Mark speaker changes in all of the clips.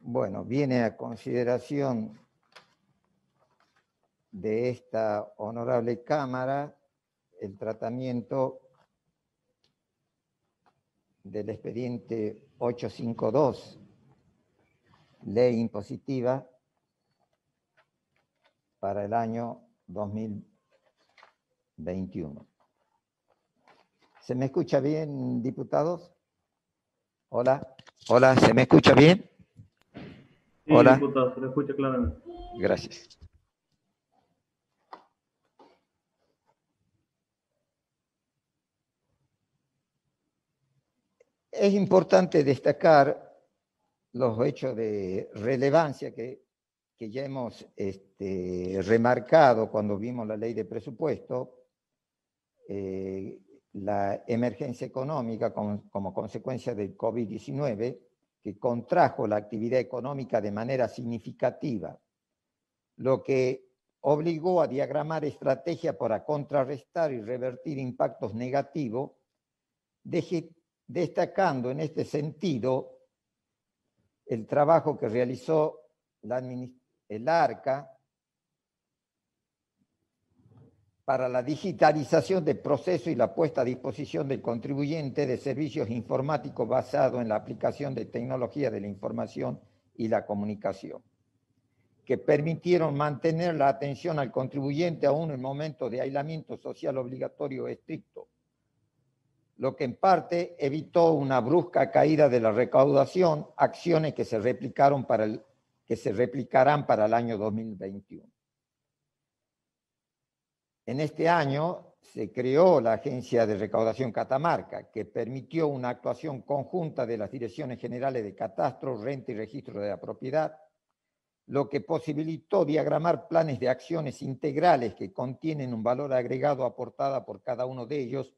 Speaker 1: Bueno, viene a consideración de esta honorable Cámara el tratamiento del expediente 852, ley impositiva para el año 2021. ¿Se me escucha bien, diputados? Hola, hola, ¿se me escucha bien?
Speaker 2: Sí,
Speaker 1: hola.
Speaker 2: Diputado, se le escucha claramente.
Speaker 1: Gracias. Es importante destacar los hechos de relevancia que ya hemos remarcado cuando vimos la ley de presupuesto, la emergencia económica como consecuencia del COVID-19, que contrajo la actividad económica de manera significativa, lo que obligó a diagramar estrategias para contrarrestar y revertir impactos negativos, destacando en este sentido el trabajo que realizó el ARCA para la digitalización del proceso y la puesta a disposición del contribuyente de servicios informáticos basados en la aplicación de tecnología de la información y la comunicación, que permitieron mantener la atención al contribuyente aún en momentos de aislamiento social obligatorio estricto, lo que en parte evitó una brusca caída de la recaudación, acciones que se replicarán para el año 2021. En este año se creó la Agencia de Recaudación Catamarca, que permitió una actuación conjunta de las Direcciones Generales de Catastro, Renta y Registro de la Propiedad, lo que posibilitó diagramar planes de acciones integrales que contienen un valor agregado aportada por cada uno de ellos,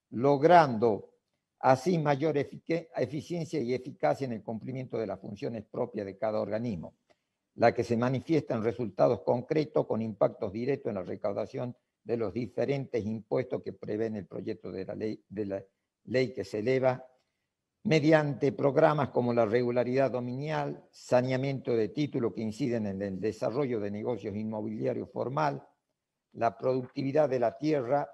Speaker 1: logrando así mayor eficiencia y eficacia en el cumplimiento de las funciones propias de cada organismo, la que se manifiesta en resultados concretos con impactos directos en la recaudación de los diferentes impuestos que prevé el proyecto de la ley que se eleva, mediante programas como la regularidad dominial, saneamiento de títulos que inciden en el desarrollo de negocios inmobiliarios formal, la productividad de la tierra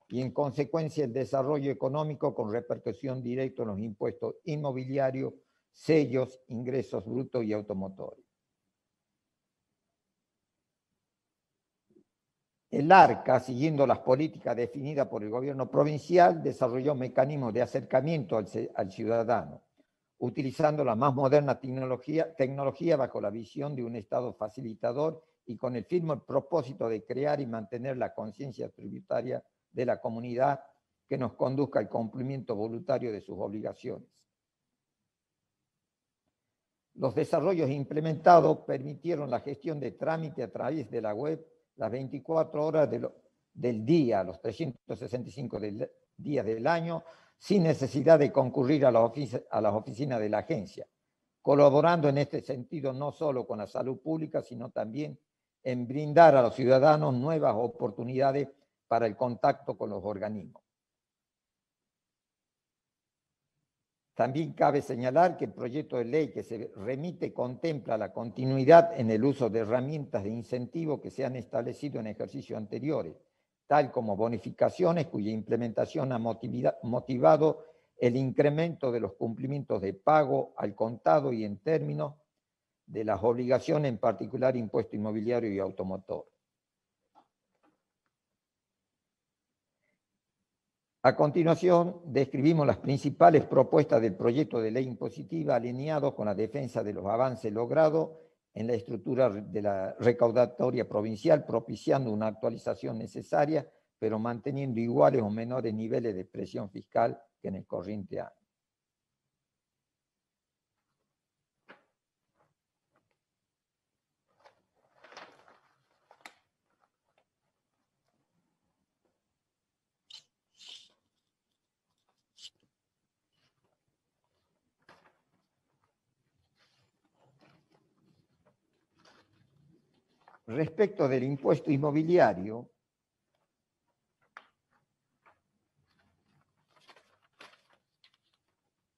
Speaker 1: y en consecuencia el desarrollo económico con repercusión directa en los impuestos inmobiliarios, sellos, ingresos brutos y automotores. El ARCA, siguiendo las políticas definidas por el gobierno provincial, desarrolló mecanismos de acercamiento al ciudadano, utilizando la más moderna tecnología bajo la visión de un Estado facilitador y con el firme propósito de crear y mantener la conciencia tributaria de la comunidad que nos conduzca al cumplimiento voluntario de sus obligaciones. Los desarrollos implementados permitieron la gestión de trámite a través de la web las 24 horas del día, los 365 días del año, sin necesidad de concurrir a las oficinas de la agencia, colaborando en este sentido no solo con la salud pública, sino también en brindar a los ciudadanos nuevas oportunidades para el contacto con los organismos. También cabe señalar que el proyecto de ley que se remite contempla la continuidad en el uso de herramientas de incentivo que se han establecido en ejercicios anteriores, tal como bonificaciones cuya implementación ha motivado el incremento de los cumplimientos de pago al contado y en términos de las obligaciones, en particular impuesto inmobiliario y automotor. A continuación, describimos las principales propuestas del proyecto de ley impositiva alineados con la defensa de los avances logrados en la estructura de la recaudatoria provincial, propiciando una actualización necesaria, pero manteniendo iguales o menores niveles de presión fiscal que en el corriente año. Respecto del impuesto inmobiliario,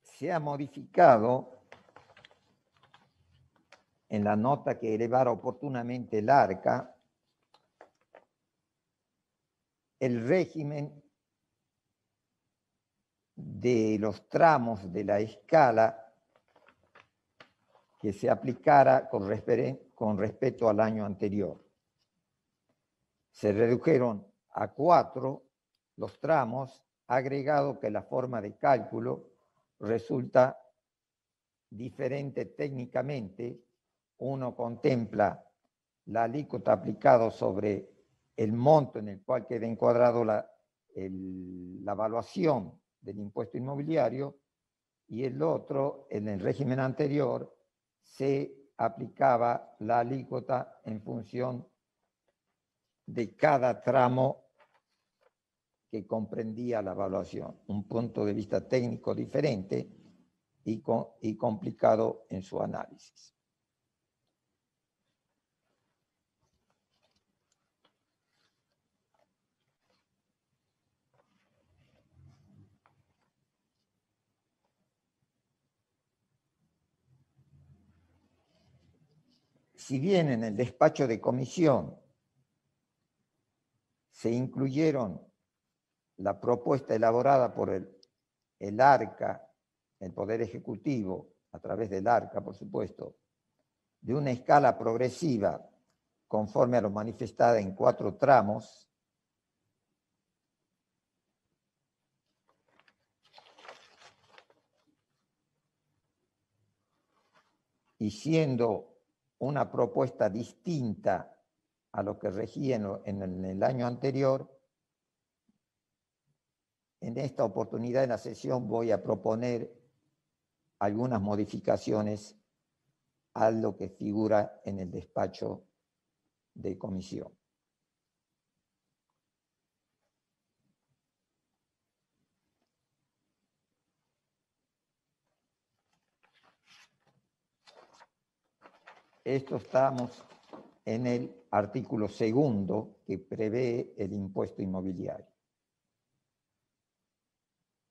Speaker 1: se ha modificado en la nota que elevara oportunamente el ARCA el régimen de los tramos de la escala que se aplicara con respecto al año anterior. Se redujeron a 4 los tramos, agregado que la forma de cálculo resulta diferente técnicamente. Uno contempla la alícuota aplicada sobre el monto en el cual queda encuadrado la evaluación del impuesto inmobiliario, y el otro, en el régimen anterior, se aplicaba la alícuota en función de cada tramo que comprendía la evaluación. Un punto de vista técnico diferente y complicado en su análisis. Si bien en el despacho de comisión se incluyeron la propuesta elaborada por el ARCA, el Poder Ejecutivo, a través del ARCA, por supuesto, de una escala progresiva conforme a lo manifestado en 4 tramos, y siendo una propuesta distinta a lo que regía en el año anterior, en esta oportunidad en la sesión voy a proponer algunas modificaciones a lo que figura en el despacho de comisión. Esto estamos en el artículo 2 que prevé el impuesto inmobiliario.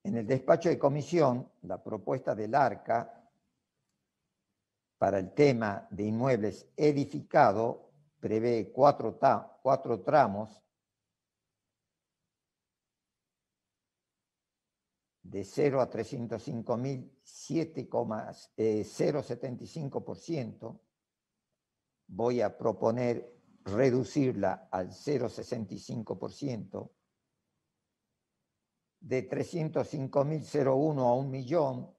Speaker 1: En el despacho de comisión, la propuesta del ARCA para el tema de inmuebles edificados prevé 4 tramos de 0 a 305.000, 0,75%. Voy a proponer reducirla al 0,65%. De 305.001 a 1 millón,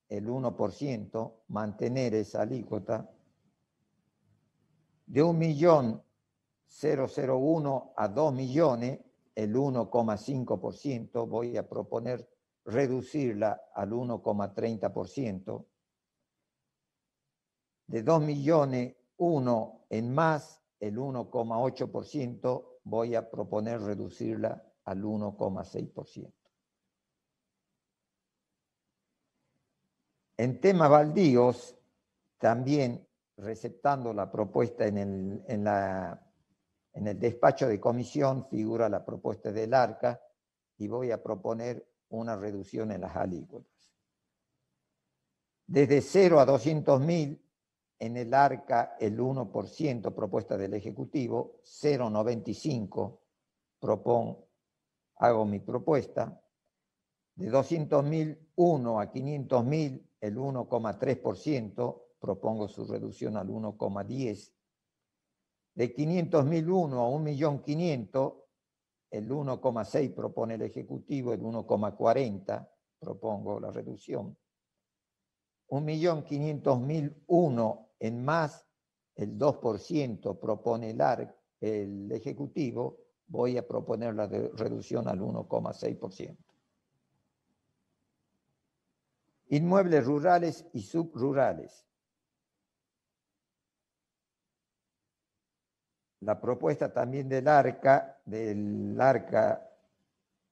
Speaker 1: el 1%, mantener esa alícuota. De 1.001 a 2 millones, el 1,5%, voy a proponer reducirla al 1,30%. De 2 millones 1 en más, el 1,8%, voy a proponer reducirla al 1,6%. En temas baldíos, también receptando la propuesta en el despacho de comisión, figura la propuesta del ARCA y voy a proponer una reducción en las alícuotas. Desde 0 a 200.000, en el ARCA el 1%, propuesta del Ejecutivo, 0,95, hago mi propuesta. De 200.001 a 500.000, el 1,3%, propongo su reducción al 1,10. De 500.001 a 1.500.000, el 1,6 propone el Ejecutivo, el 1,40 propongo la reducción. 1.500.001 en más, el 2% propone el Ejecutivo, voy a proponer la reducción al 1,6%. Inmuebles rurales y subrurales. La propuesta también del ARCA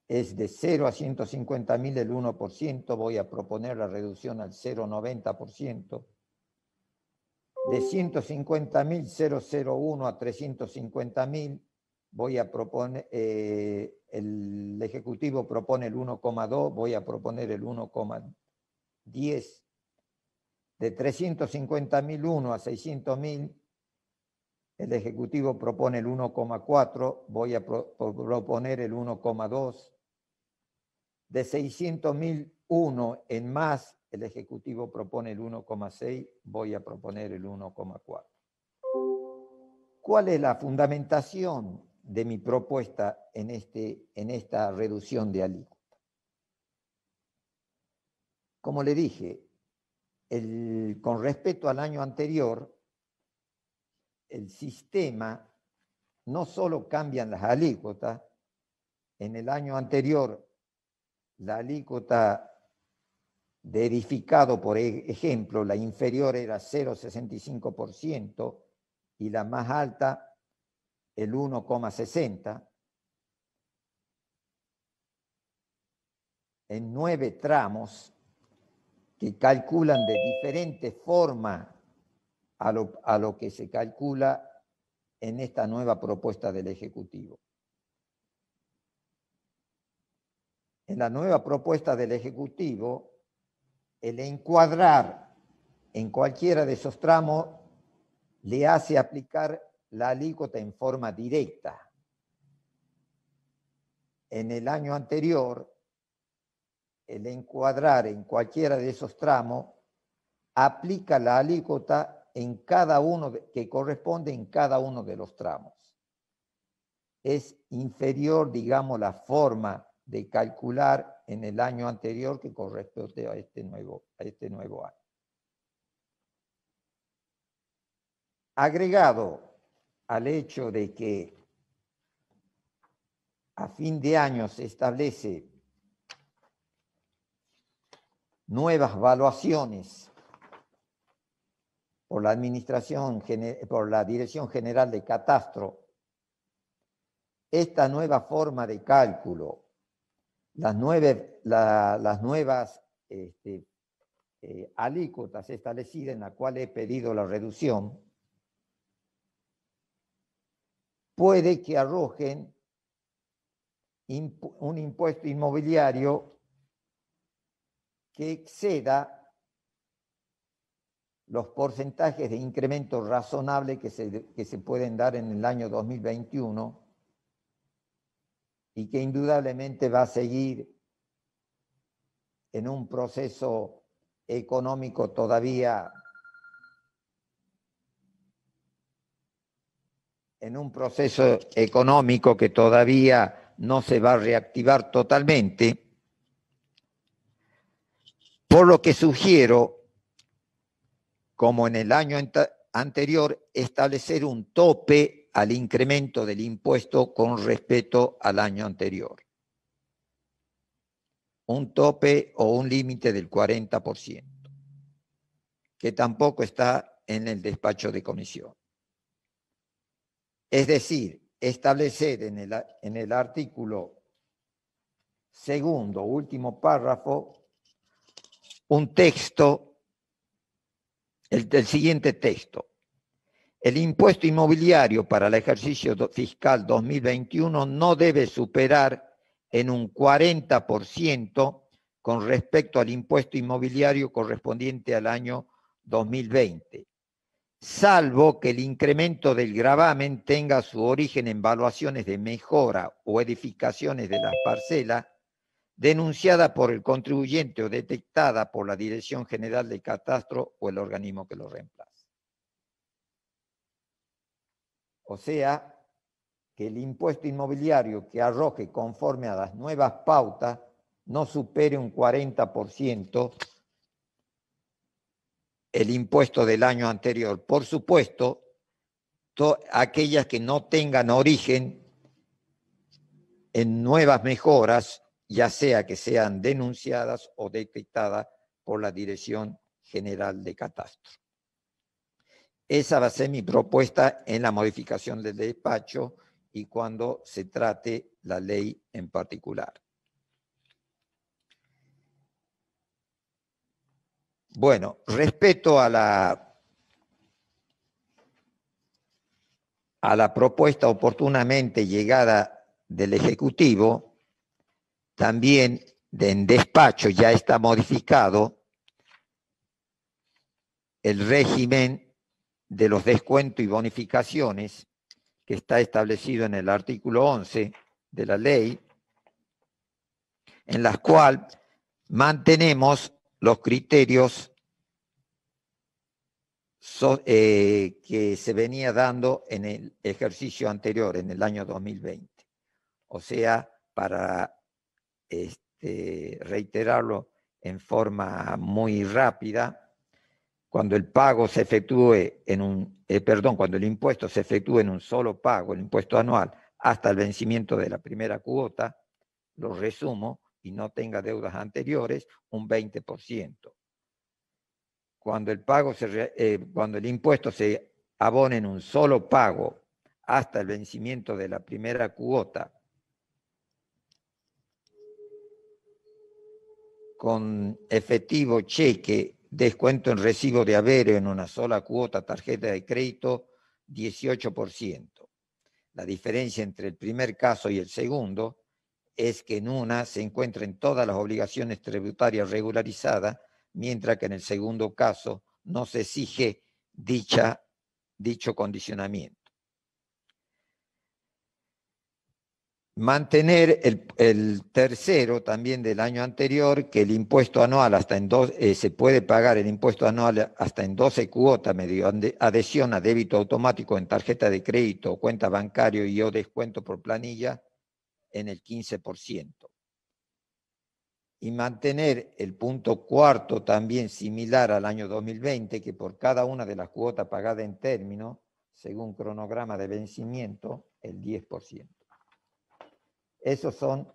Speaker 1: es de 0 a 150.000 el 1%, voy a proponer la reducción al 0,90%. De 150.000, 001 a 350.000, voy a proponer, el Ejecutivo propone el 1,2, voy a proponer el 1,10. De 350.001 a 600.000, el Ejecutivo propone el 1,4, voy a proponer el 1,2. De 600.001 en más, el Ejecutivo propone el 1,6, voy a proponer el 1,4. ¿Cuál es la fundamentación de mi propuesta en esta reducción de alícuota? Como le dije, con respecto al año anterior, el sistema no solo cambian las alícuotas. En el año anterior, la alícuota de edificado, por ejemplo, la inferior era 0,65% y la más alta el 1,60%. En 9 tramos que calculan de diferente forma a lo que se calcula en esta nueva propuesta del Ejecutivo. En la nueva propuesta del Ejecutivo, el encuadrar en cualquiera de esos tramos le hace aplicar la alícuota en forma directa. En el año anterior, el encuadrar en cualquiera de esos tramos aplica la alícuota en cada uno que corresponde en cada uno de los tramos. Es inferior, digamos, la forma de calcular en el año anterior que corresponde a este nuevo año. Agregado al hecho de que a fin de año se establece nuevas valuaciones por la Dirección General de Catastro, esta nueva forma de cálculo, las nuevas alícuotas establecidas en la cual he pedido la reducción, puede que arrojen un impuesto inmobiliario que exceda los porcentajes de incremento razonable que se pueden dar en el año 2021 y que indudablemente va a seguir en un proceso económico todavía que todavía no se va a reactivar totalmente, por lo que sugiero, como en el año anterior, establecer un tope al incremento del impuesto con respecto al año anterior. Un tope o un límite del 40%, que tampoco está en el despacho de comisión. Es decir, establecer en el artículo segundo, último párrafo, un texto, el siguiente texto. El impuesto inmobiliario para el ejercicio fiscal 2021 no debe superar en un 40% con respecto al impuesto inmobiliario correspondiente al año 2020, salvo que el incremento del gravamen tenga su origen en valuaciones de mejora o edificaciones de las parcelas denunciada por el contribuyente o detectada por la Dirección General de Catastro o el organismo que lo reemplaza. O sea, que el impuesto inmobiliario que arroje conforme a las nuevas pautas no supere un 40% el impuesto del año anterior. Por supuesto, aquellas que no tengan origen en nuevas mejoras, ya sea que sean denunciadas o detectadas por la Dirección General de Catastro. Esa va a ser mi propuesta en la modificación del despacho y cuando se trate la ley en particular. Bueno, respecto a la propuesta oportunamente llegada del Ejecutivo, también en despacho ya está modificado el régimen de los descuentos y bonificaciones que está establecido en el artículo 11 de la ley, en las cuales mantenemos los criterios que se venía dando en el ejercicio anterior, en el año 2020. O sea, para reiterarlo en forma muy rápida, cuando el pago se efectúe cuando el impuesto se efectúe en un solo pago, el impuesto anual, hasta el vencimiento de la primera cuota, lo resumo, y no tenga deudas anteriores, un 20%. Cuando el impuesto se abone en un solo pago hasta el vencimiento de la primera cuota, con efectivo, cheque, descuento en recibo de haberes en una sola cuota, tarjeta de crédito, 18%. La diferencia entre el primer caso y el segundo es que en una se encuentran todas las obligaciones tributarias regularizadas, mientras que en el segundo caso no se exige dicho condicionamiento. Mantener el tercero también del año anterior, que el impuesto anual se puede pagar el impuesto anual hasta en 12 cuotas mediante adhesión a débito automático en tarjeta de crédito, cuenta bancaria y o descuento por planilla en el 15%. Y mantener el punto cuarto también similar al año 2020, que por cada una de las cuotas pagadas en término, según cronograma de vencimiento, el 10%. Esos son,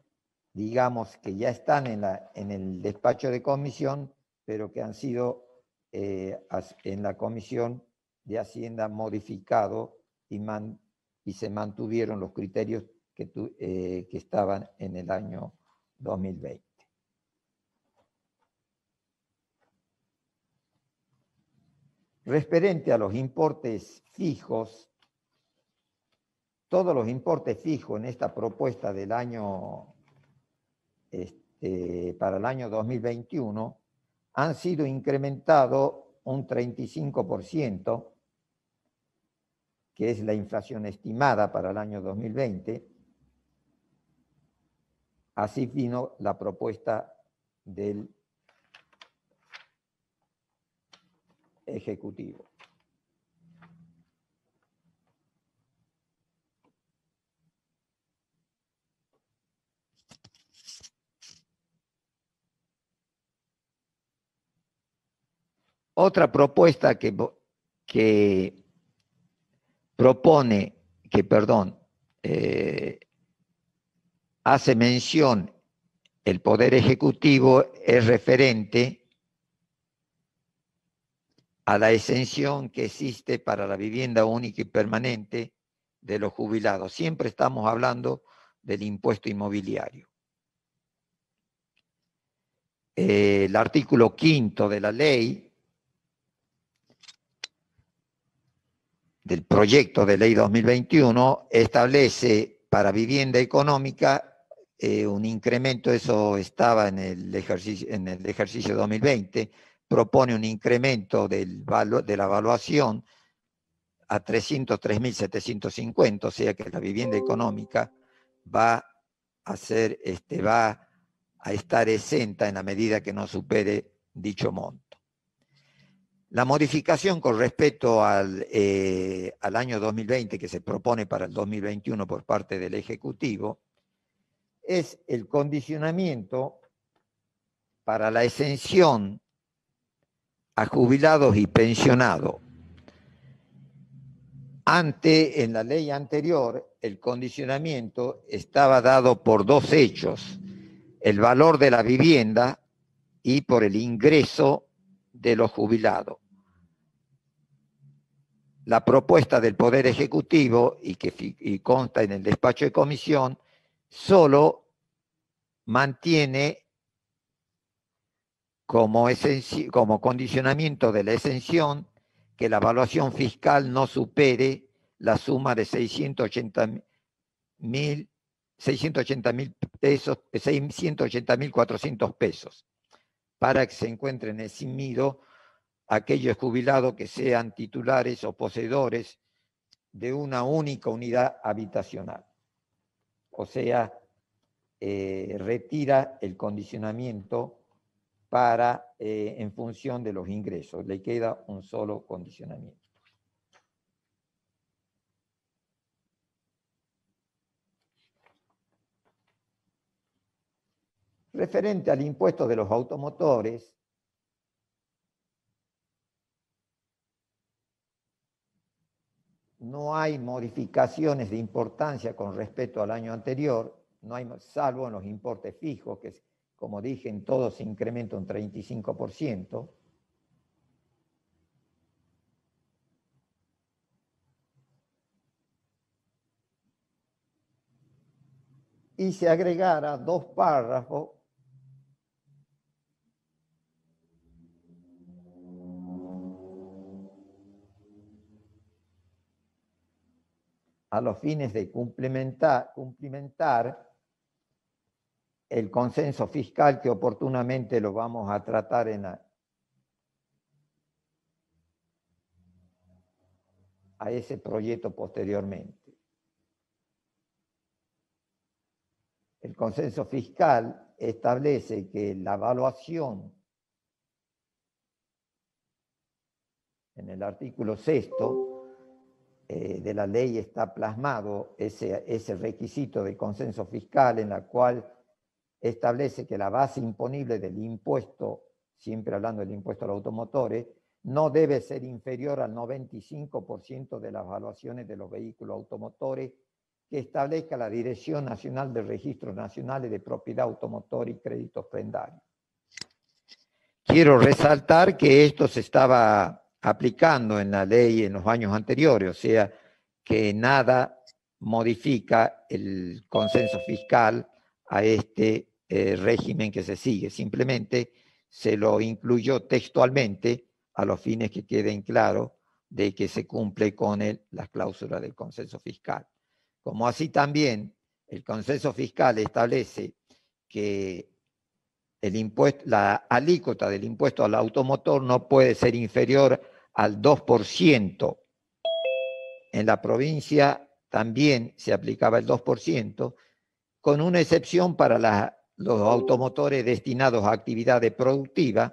Speaker 1: digamos, que ya están en el despacho de comisión, pero que han sido en la comisión de Hacienda modificado y se mantuvieron los criterios que estaban en el año 2020. Referente a los importes fijos, todos los importes fijos en esta propuesta del año, para el año 2021 han sido incrementados un 35%, que es la inflación estimada para el año 2020. Así vino la propuesta del Ejecutivo. Otra propuesta hace mención el Poder Ejecutivo es referente a la exención que existe para la vivienda única y permanente de los jubilados. Siempre estamos hablando del impuesto inmobiliario. El artículo 5 de la ley, del proyecto de ley 2021, establece para vivienda económica un incremento, eso estaba en el ejercicio 2020, propone un incremento de la evaluación a 303.750, o sea que la vivienda económica va a estar exenta en la medida que no supere dicho monto. La modificación con respecto al año 2020 que se propone para el 2021 por parte del Ejecutivo es el condicionamiento para la exención a jubilados y pensionados. En la ley anterior, el condicionamiento estaba dado por dos hechos: el valor de la vivienda y por el ingreso de los jubilados. La propuesta del Poder Ejecutivo, y consta en el despacho de comisión, solo mantiene como condicionamiento de la exención que la evaluación fiscal no supere la suma de 680.400 pesos, para que se encuentren eximidos aquellos jubilados que sean titulares o poseedores de una única unidad habitacional. O sea, retira el condicionamiento para, en función de los ingresos. Le queda un solo condicionamiento. Referente al impuesto de los automotores, no hay modificaciones de importancia con respecto al año anterior, no hay, salvo en los importes fijos, que como dije, en todos se incrementa un 35%. Y se agregara 2 párrafos a los fines de cumplimentar el consenso fiscal, que oportunamente lo vamos a tratar a ese proyecto posteriormente. El consenso fiscal establece que la evaluación, en el artículo 6º de la ley está plasmado ese requisito de consenso fiscal, en la cual establece que la base imponible del impuesto, siempre hablando del impuesto a los automotores, no debe ser inferior al 95% de las evaluaciones de los vehículos automotores que establezca la Dirección Nacional de Registros Nacionales de Propiedad Automotor y Créditos Prendarios. Quiero resaltar que esto se estaba aplicando en la ley en los años anteriores, o sea, que nada modifica el consenso fiscal a este régimen que se sigue. Simplemente se lo incluyó textualmente a los fines que queden claros de que se cumple con las cláusulas del consenso fiscal. Como así también el consenso fiscal establece que la alícuota del impuesto al automotor no puede ser inferior al 2%. En la provincia también se aplicaba el 2%, con una excepción para los automotores destinados a actividades productivas,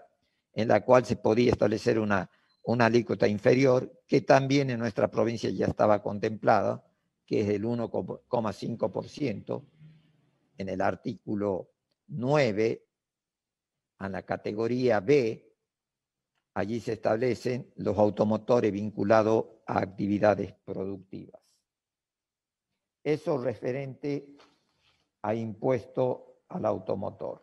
Speaker 1: en la cual se podía establecer una alícuota inferior, que también en nuestra provincia ya estaba contemplada, que es el 1,5%. En el artículo 9, en la categoría B, allí se establecen los automotores vinculados a actividades productivas. Eso referente a impuesto al automotor.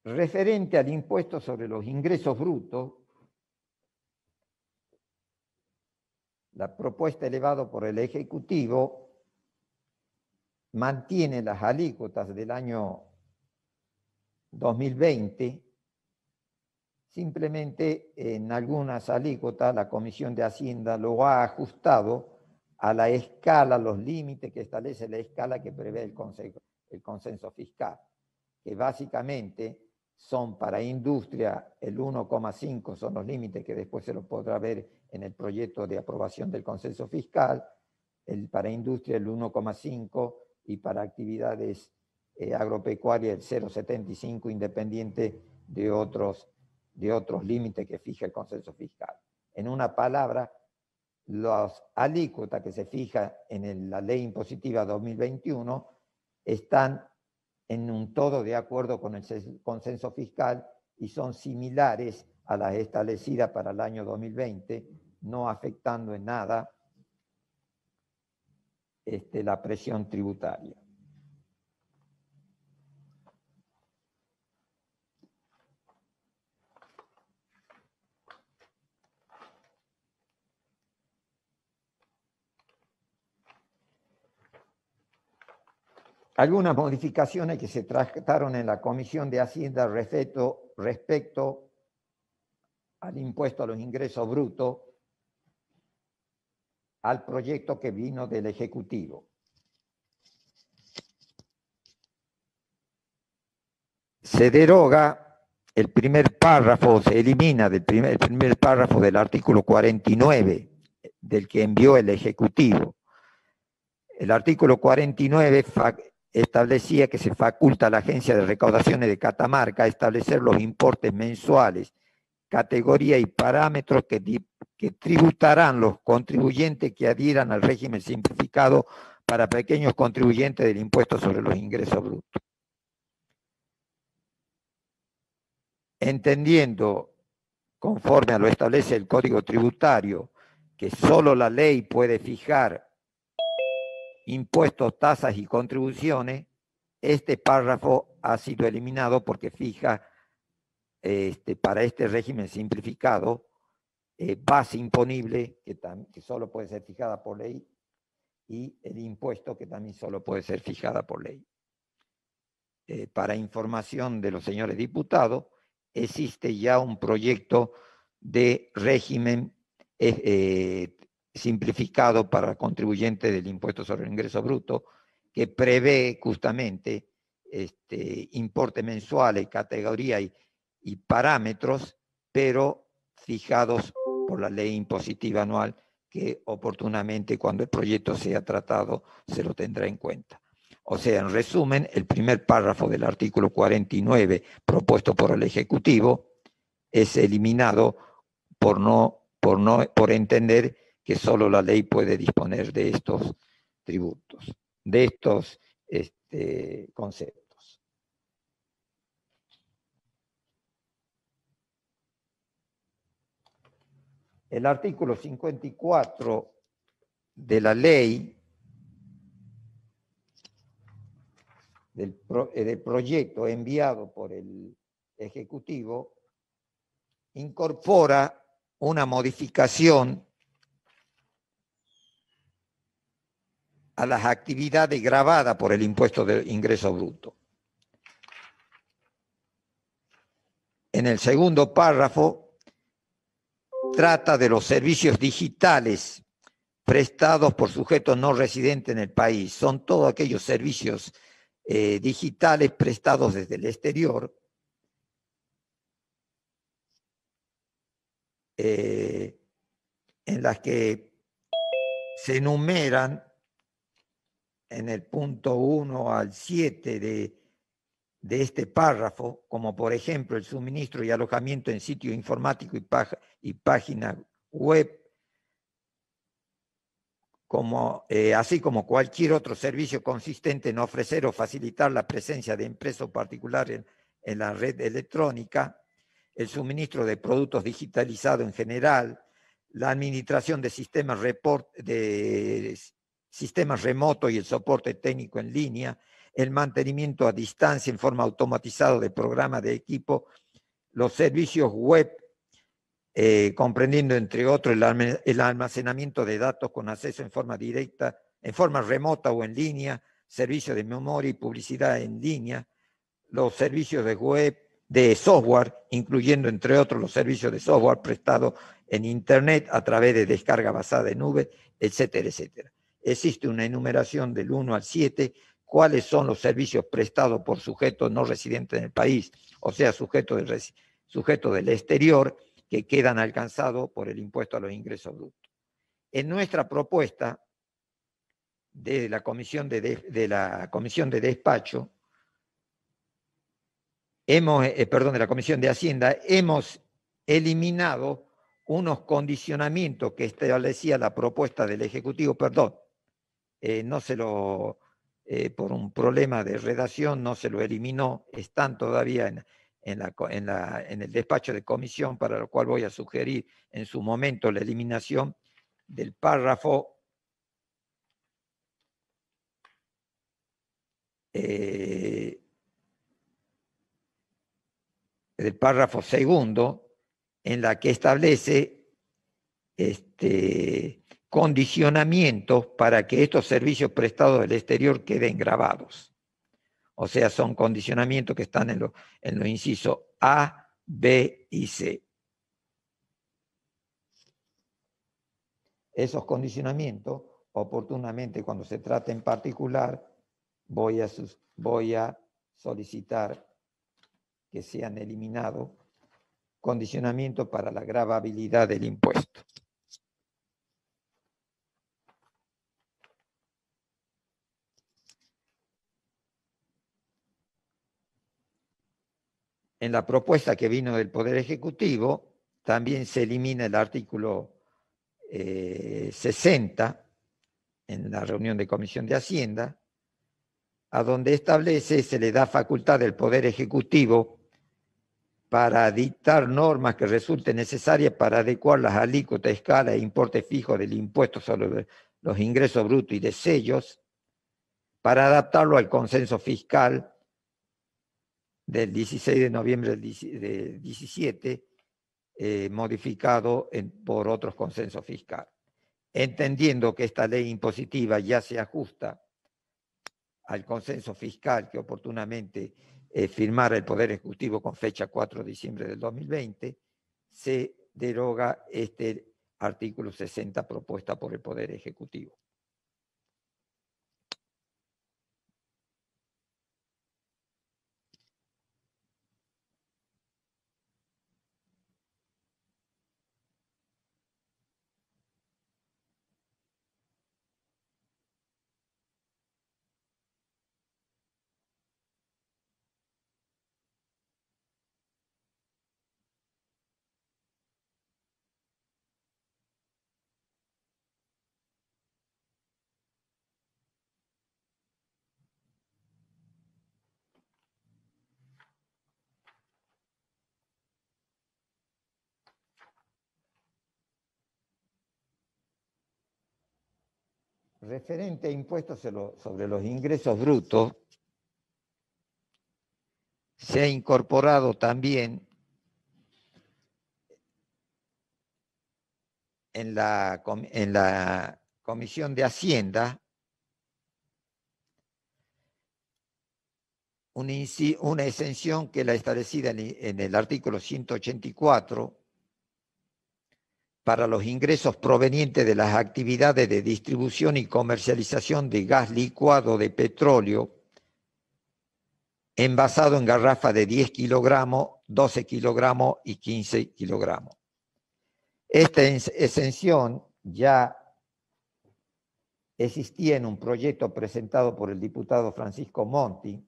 Speaker 1: Referente al impuesto sobre los ingresos brutos, la propuesta elevada por el Ejecutivo mantiene las alícuotas del año 2020. Simplemente en algunas alícuotas la Comisión de Hacienda lo ha ajustado a la escala, los límites que establece la escala que prevé el consenso fiscal, que básicamente son para industria el 1,5, son los límites que después se lo podrá ver en el proyecto de aprobación del consenso fiscal, para industria el 1,5 y para actividades agropecuarias el 0,75, independiente de otros límites que fija el consenso fiscal. En una palabra, las alícuotas que se fija en la ley impositiva 2021 están en un todo de acuerdo con el consenso fiscal y son similares a las establecidas para el año 2020, no afectando en nada la presión tributaria. Algunas modificaciones que se trataron en la Comisión de Hacienda respecto al impuesto a los ingresos brutos, al proyecto que vino del Ejecutivo. se deroga el primer párrafo, se elimina el primer párrafo del artículo 49 del que envió el Ejecutivo. El artículo 49 establecía que se faculta a la Agencia de Recaudaciones de Catamarca a establecer los importes mensuales, categoría y parámetros que tributarán los contribuyentes que adhieran al régimen simplificado para pequeños contribuyentes del impuesto sobre los ingresos brutos. Entendiendo, conforme a lo establece el Código Tributario, que solo la ley puede fijar impuestos, tasas y contribuciones, este párrafo ha sido eliminado porque fija para este régimen simplificado base imponible que solo puede ser fijada por ley y el impuesto que también solo puede ser fijada por ley. Para información de los señores diputados, existe ya un proyecto de régimen simplificado para contribuyentes del impuesto sobre el ingreso bruto, que prevé justamente importe mensuales, categoría y parámetros, pero fijados por la ley impositiva anual, que oportunamente cuando el proyecto sea tratado se lo tendrá en cuenta. O sea, en resumen, el primer párrafo del artículo 49 propuesto por el Ejecutivo es eliminado por entender que solo la ley puede disponer de estos tributos, de estos conceptos. El artículo 54 de la ley del proyecto enviado por el Ejecutivo incorpora una modificación a las actividades gravadas por el impuesto de ingreso bruto. En el segundo párrafo trata de los servicios digitales prestados por sujetos no residentes en el país. Son todos aquellos servicios digitales prestados desde el exterior, en las que se enumeran en el punto 1 al 7 de este párrafo, como por ejemplo el suministro y alojamiento en sitio informático y página web, así como cualquier otro servicio consistente en ofrecer o facilitar la presencia de empresas particulares en la red electrónica, el suministro de productos digitalizados en general, la administración de sistemas remotos y el soporte técnico en línea, el mantenimiento a distancia en forma automatizada de programas de equipo, los servicios web, comprendiendo entre otros el almacenamiento de datos con acceso en forma directa, en forma remota o en línea, servicios de memoria y publicidad en línea, los servicios de web, de software, incluyendo entre otros los servicios de software prestados en Internet a través de descarga basada en nube, etcétera, etcétera. Existe una enumeración del 1 al 7, cuáles son los servicios prestados por sujetos no residentes en el país, o sea, sujetos del exterior, que quedan alcanzados por el impuesto a los ingresos brutos. En nuestra propuesta de la Comisión de Despacho, de la Comisión de Hacienda, hemos eliminado unos condicionamientos que establecía la propuesta del Ejecutivo, por un problema de redacción no se lo eliminó, están todavía en el despacho de comisión, para lo cual voy a sugerir en su momento la eliminación del párrafo segundo, en la que establece condicionamientos para que estos servicios prestados del exterior queden grabados. O sea, son condicionamientos que están en los incisos A, B y C. Esos condicionamientos, oportunamente, cuando se trate en particular, voy a solicitar que se han eliminado condicionamientos para la gravabilidad del impuesto. En la propuesta que vino del Poder Ejecutivo, también se elimina el artículo 60 en la reunión de Comisión de Hacienda, a donde establece, se le da facultad del Poder Ejecutivo para dictar normas que resulten necesarias para adecuar las alícuotas, escala e importe fijo del impuesto sobre los ingresos brutos y de sellos, para adaptarlo al consenso fiscal del 16 de noviembre del 17, modificado por otros consensos fiscales. Entendiendo que esta ley impositiva ya se ajusta al consenso fiscal que oportunamente firmara el Poder Ejecutivo con fecha 4 de diciembre del 2020, se deroga este artículo 60 propuesta por el Poder Ejecutivo. Referente a impuestos sobre los ingresos brutos, se ha incorporado también en la Comisión de Hacienda una exención que la establecida en el artículo 184 para los ingresos provenientes de las actividades de distribución y comercialización de gas licuado de petróleo envasado en garrafa de 10 kilogramos, 12 kilogramos y 15 kilogramos. Esta exención ya existía en un proyecto presentado por el diputado Francisco Monti,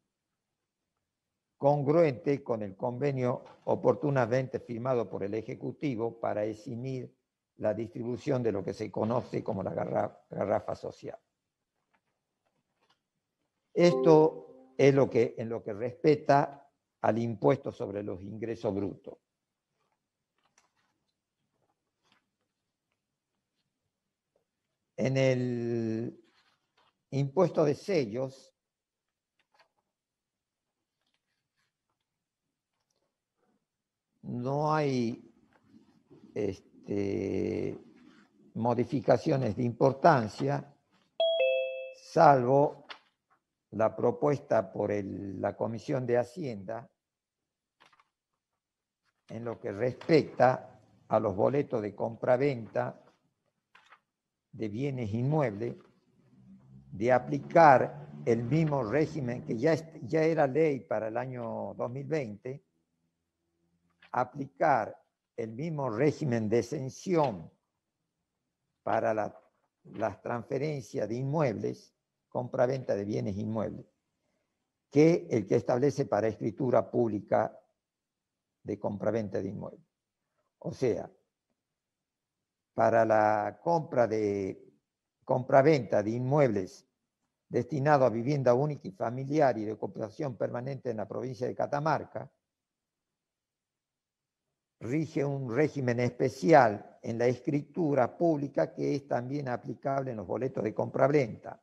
Speaker 1: congruente con el convenio oportunamente firmado por el Ejecutivo para eximir la distribución de lo que se conoce como la garrafa social. Esto es en lo que respecta al impuesto sobre los ingresos brutos. En el impuesto de sellos, no hay modificaciones de importancia, salvo la propuesta por la Comisión de Hacienda en lo que respecta a los boletos de compraventa de bienes inmuebles, de aplicar el mismo régimen que ya era ley para el año 2020, aplicar el mismo régimen de exención para las transferencias de inmuebles, compraventa de bienes inmuebles, que el que establece para escritura pública de compraventa de inmuebles. O sea, para la compraventa de inmuebles destinado a vivienda única y familiar y de ocupación permanente en la provincia de Catamarca, rige un régimen especial en la escritura pública que es también aplicable en los boletos de compraventa.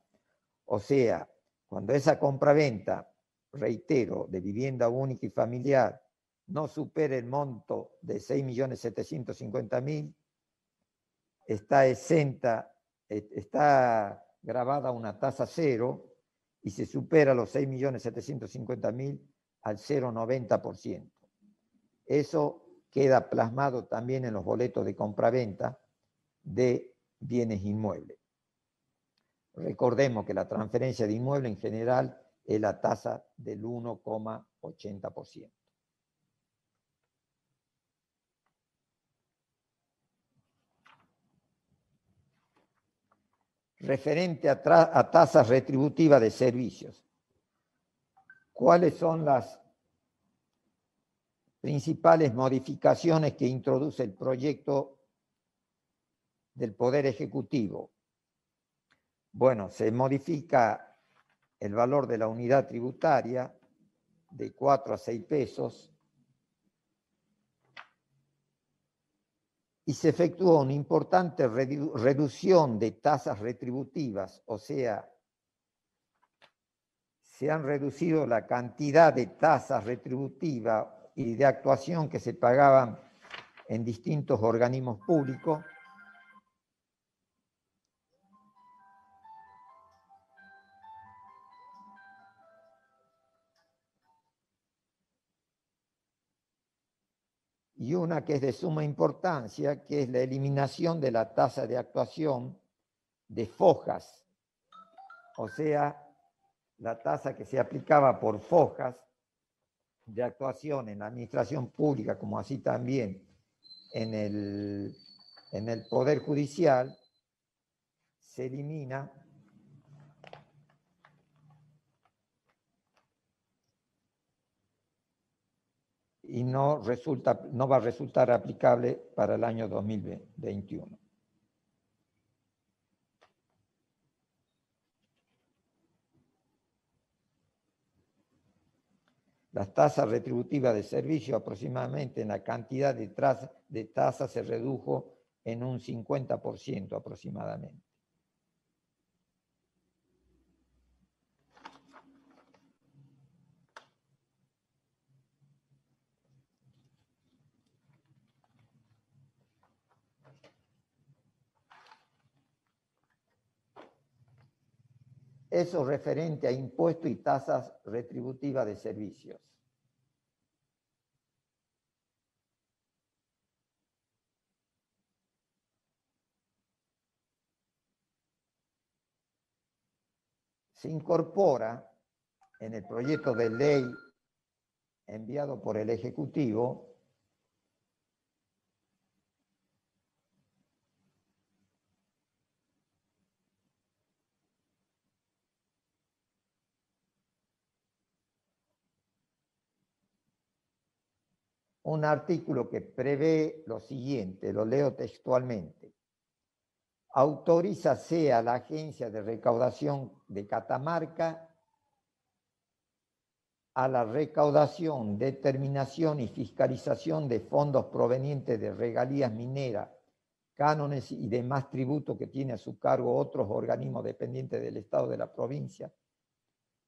Speaker 1: O sea, cuando esa compraventa, reitero, de vivienda única y familiar no supere el monto de 6.750.000, está exenta, está grabada una tasa cero y se supera los 6.750.000 al 0,90%. Eso queda plasmado también en los boletos de compraventa de bienes inmuebles. Recordemos que la transferencia de inmueble en general es la tasa del 1,80%. referente a tasas retributivas de servicios. ¿Cuáles son las principales modificaciones que introduce el proyecto del Poder Ejecutivo? Bueno, se modifica el valor de la unidad tributaria de 4 a 6 pesos y se efectuó una importante reducción de tasas retributivas, o sea, se han reducido la cantidad de tasas retributivas y de actuación que se pagaban en distintos organismos públicos. Y una que es de suma importancia, que es la eliminación de la tasa de actuación de fojas, o sea, la tasa que se aplicaba por fojas de actuación en la administración pública, como así también en el Poder Judicial, se elimina y no va a resultar aplicable para el año 2021. Las tasas retributivas de servicio, aproximadamente en la cantidad de tasas se redujo en un 50% aproximadamente. Eso referente a impuestos y tasas retributivas de servicios. Se incorpora en el proyecto de ley enviado por el Ejecutivo un artículo que prevé lo siguiente, lo leo textualmente. Autorízase a la Agencia de Recaudación de Catamarca a la recaudación, determinación y fiscalización de fondos provenientes de regalías mineras, cánones y demás tributos que tiene a su cargo otros organismos dependientes del Estado de la provincia.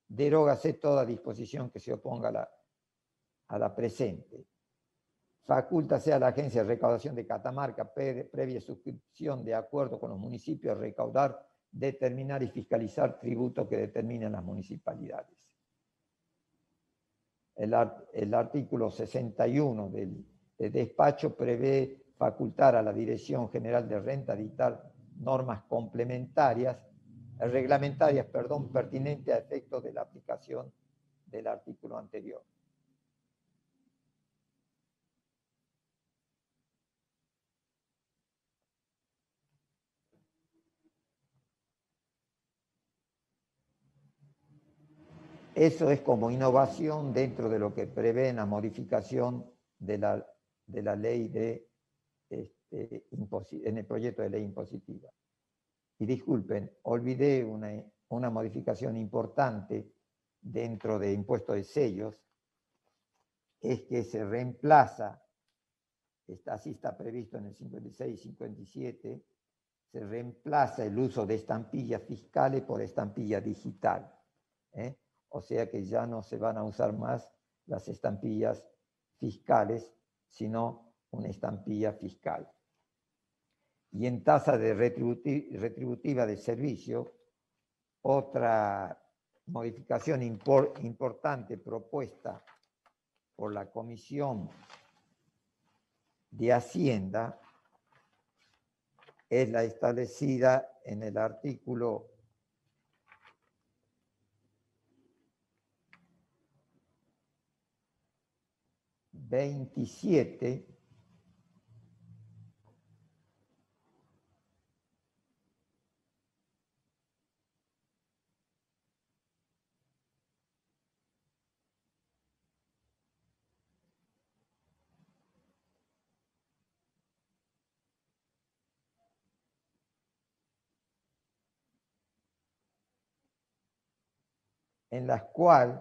Speaker 1: Derógase toda disposición que se oponga a la presente. Facúltase a la Agencia de Recaudación de Catamarca, previa suscripción de acuerdo con los municipios, a recaudar, determinar y fiscalizar tributos que determinen las municipalidades. El artículo 61 del despacho prevé facultar a la Dirección General de Renta a dictar normas complementarias, reglamentarias, pertinentes a efectos de la aplicación del artículo anterior. Eso es como innovación dentro de lo que prevé la modificación de la ley en el proyecto de ley impositiva. Y disculpen, olvidé una modificación importante dentro de impuestos de sellos, es que se reemplaza, así está previsto en el 56 y 57, se reemplaza el uso de estampillas fiscales por estampilla digital. O sea que ya no se van a usar más las estampillas fiscales, sino una estampilla fiscal. Y en tasa de retributiva de servicio, otra modificación importante propuesta por la Comisión de Hacienda es la establecida en el artículo 27, en las cuales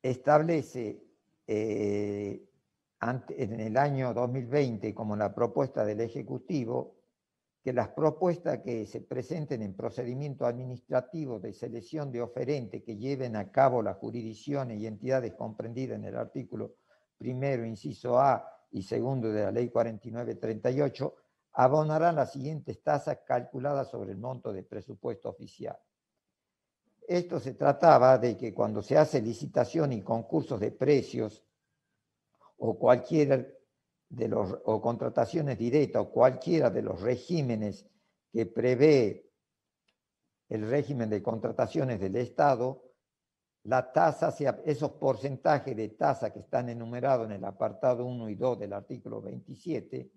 Speaker 1: establece en el año 2020, como la propuesta del Ejecutivo, que las propuestas que se presenten en procedimiento administrativo de selección de oferente que lleven a cabo las jurisdicciones y entidades comprendidas en el artículo 1º, inciso A y 2º de la Ley 4938, abonarán las siguientes tasas calculadas sobre el monto del presupuesto oficial. Esto se trataba de que cuando se hace licitación y concursos de precios o o contrataciones directas o cualquiera de los regímenes que prevé el régimen de contrataciones del Estado, la tasa, esos porcentajes de tasa que están enumerados en el apartado 1 y 2 del artículo 27,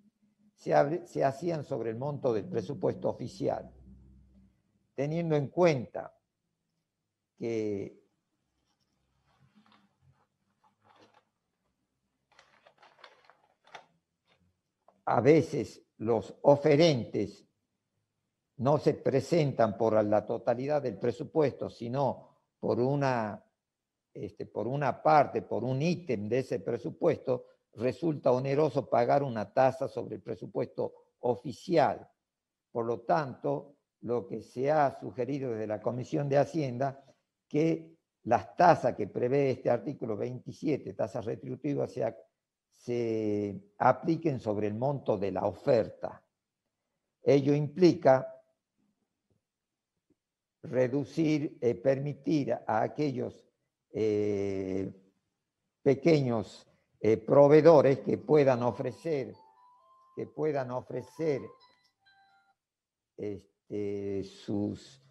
Speaker 1: se hacían sobre el monto del presupuesto oficial, teniendo en cuenta que a veces los oferentes no se presentan por la totalidad del presupuesto, sino por una parte, por un ítem de ese presupuesto, resulta oneroso pagar una tasa sobre el presupuesto oficial. Por lo tanto, lo que se ha sugerido desde la Comisión de Hacienda, que las tasas que prevé este artículo 27, tasas retributivas, se apliquen sobre el monto de la oferta. Ello implica reducir, permitir a aquellos pequeños proveedores que puedan ofrecer sus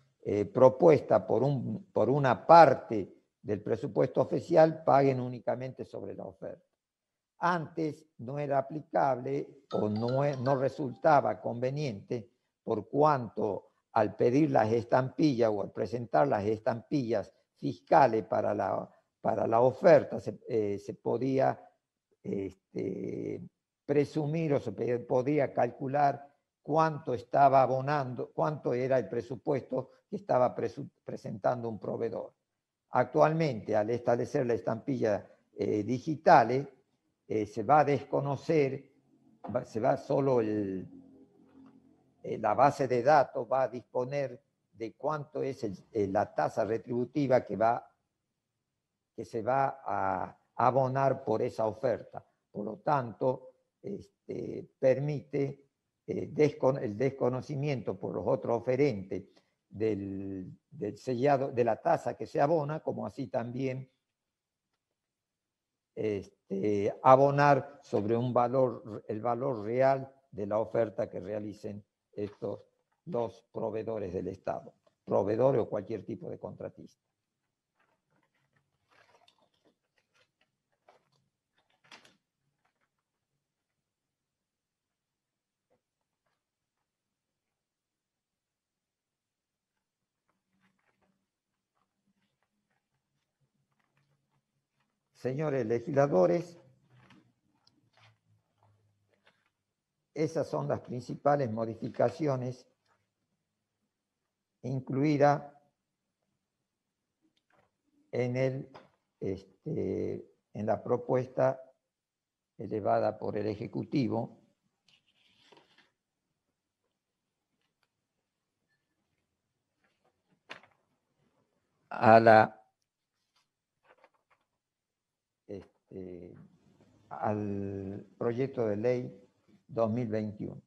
Speaker 1: propuestas por una parte del presupuesto oficial, paguen únicamente sobre la oferta. Antes no era aplicable o no resultaba conveniente, por cuanto al pedir las estampillas o al presentar las estampillas fiscales para la oferta se podía presumir o se podía calcular cuánto estaba abonando, cuánto era el presupuesto que estaba presentando un proveedor. Actualmente, al establecer la estampilla digitales, se va a desconocer, solo la base de datos va a disponer de cuánto es la tasa retributiva que se va a abonar por esa oferta. Por lo tanto, permite el desconocimiento por los otros oferentes del sellado, de la tasa que se abona, como así también abonar sobre el valor real de la oferta que realicen estos dos proveedores del Estado, proveedores o cualquier tipo de contratista. Señores legisladores, esas son las principales modificaciones incluidas en la propuesta elevada por el Ejecutivo. Al proyecto de ley 2021.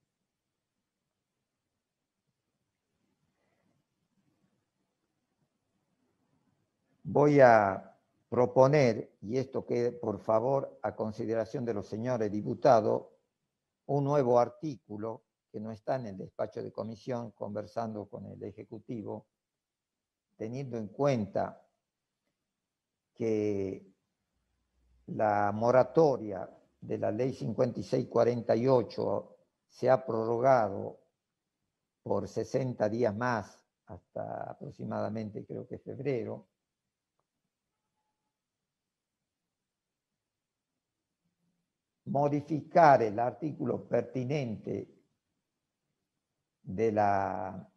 Speaker 1: Voy a proponer, y esto quede por favor a consideración de los señores diputados, un nuevo artículo que no está en el despacho de comisión, conversando con el Ejecutivo, teniendo en cuenta que la moratoria de la ley 5648 se ha prorrogado por 60 días más, hasta aproximadamente creo que febrero. Modificar el artículo pertinente de la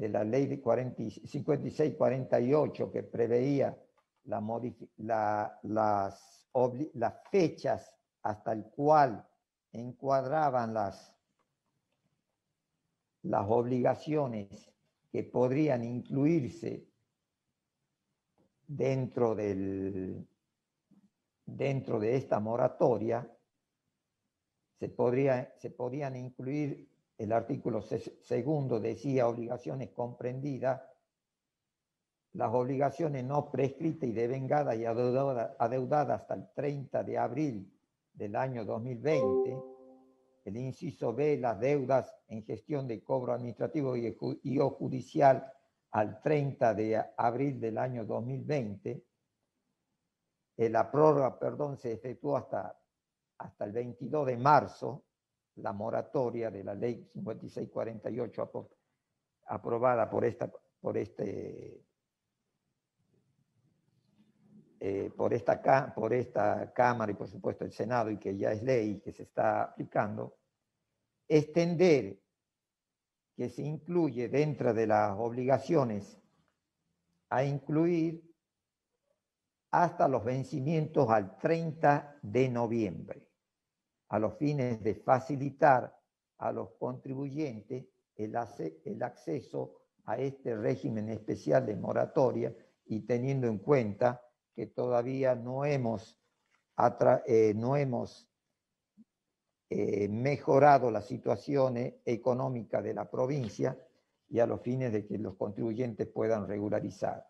Speaker 1: de la ley de 5648 que preveía las fechas hasta el cual encuadraban las obligaciones que podrían incluirse dentro de esta moratoria, se podían incluir. El artículo segundo decía obligaciones comprendidas, las obligaciones no prescritas y devengadas y adeudadas hasta el 30 de abril del año 2020. El inciso B, las deudas en gestión de cobro administrativo y o judicial al 30 de abril del año 2020. La prórroga, se efectuó hasta el 22 de marzo, la moratoria de la ley 5648 aprobada por esta Cámara y por supuesto el Senado, y que ya es ley que se está aplicando. Extender que se incluye dentro de las obligaciones a incluir hasta los vencimientos al 30 de noviembre, a los fines de facilitar a los contribuyentes el acceso a este régimen especial de moratoria, y teniendo en cuenta que todavía no hemos mejorado la situación económica de la provincia, y a los fines de que los contribuyentes puedan regularizar.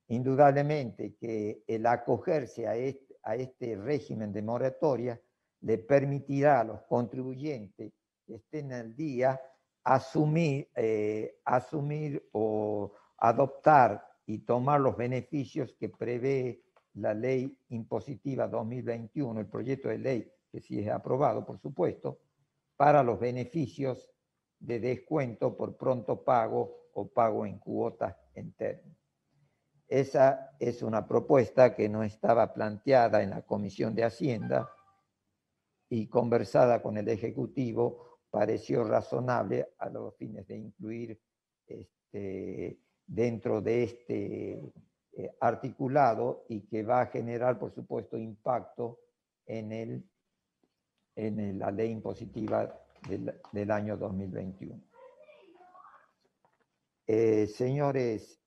Speaker 1: Indudablemente que el acogerse a este régimen de moratoria le permitirá a los contribuyentes que estén al día asumir o adoptar y tomar los beneficios que prevé la ley impositiva 2021, el proyecto de ley que sí es aprobado, por supuesto, para los beneficios de descuento por pronto pago o pago en cuotas en términos. Esa es una propuesta que no estaba planteada en la Comisión de Hacienda, y conversada con el Ejecutivo pareció razonable a los fines de incluir dentro de este articulado, y que va a generar, por supuesto, impacto en la ley impositiva del año 2021. Señores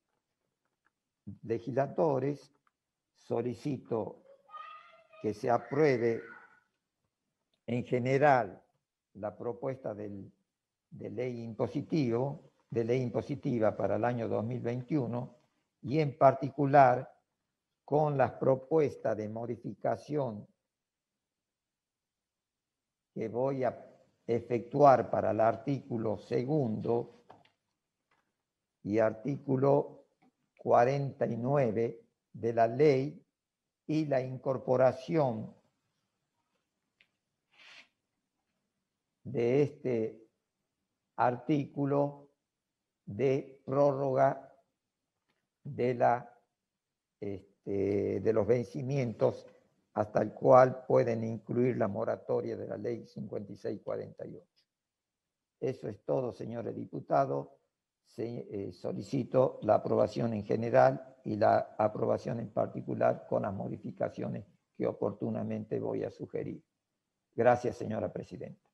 Speaker 1: legisladores, solicito que se apruebe en general la propuesta de ley impositiva para el año 2021, y en particular con las propuestas de modificación que voy a efectuar para el artículo segundo y artículo 49 de la ley, y la incorporación de este artículo de prórroga de los vencimientos hasta el cual pueden incluir la moratoria de la ley 5648. Eso es todo, señores diputados. Solicito la aprobación en general y la aprobación en particular con las modificaciones que oportunamente voy a sugerir. Gracias, señora presidenta.